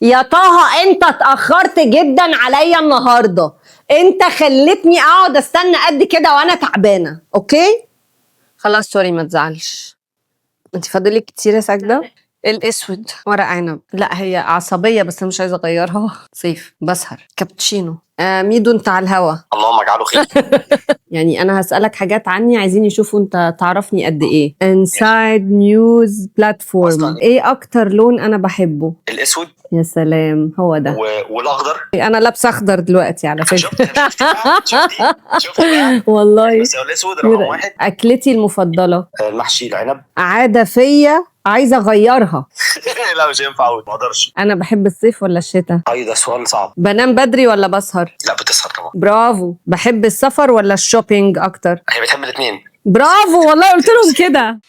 يا طه انت اتأخرت جدا عليا النهاردة، انت خلتني اقعد استنى قد كده وانا تعبانة. اوكي خلاص سوري ما تزعلش. انت فاضلك كتير يا ساجدة؟ الاسود ورق عنب. لا هي عصبية بس انا مش عايزة اغيرها. صيف بسهر كابتشينو. ميدو انت على الهوا. اللهم اجعله خير. يعني انا هسألك حاجات عني، عايزين يشوفوا انت تعرفني قد ايه. انسايد نيوز بلاتفورم، ايه اكتر لون انا بحبه؟ الاسود. يا سلام هو ده. والاخضر. انا لابسه اخضر دلوقتي على فكره. شفتي بقى والله. بس هو الاسود رقم واحد. اكلتي المفضله؟ المحشي العنب. عاده فيا عايزه اغيرها. لا مش هينفع اقول، ما اقدرش. انا بحب الصيف ولا الشتاء؟ اي ده سؤال صعب. بنام بدري ولا بسهر؟ لا بتسهر طبعا. برافو. بحب السفر ولا الشوبينج اكتر؟ هي بتحب الاثنين. برافو والله قلت لهم كده.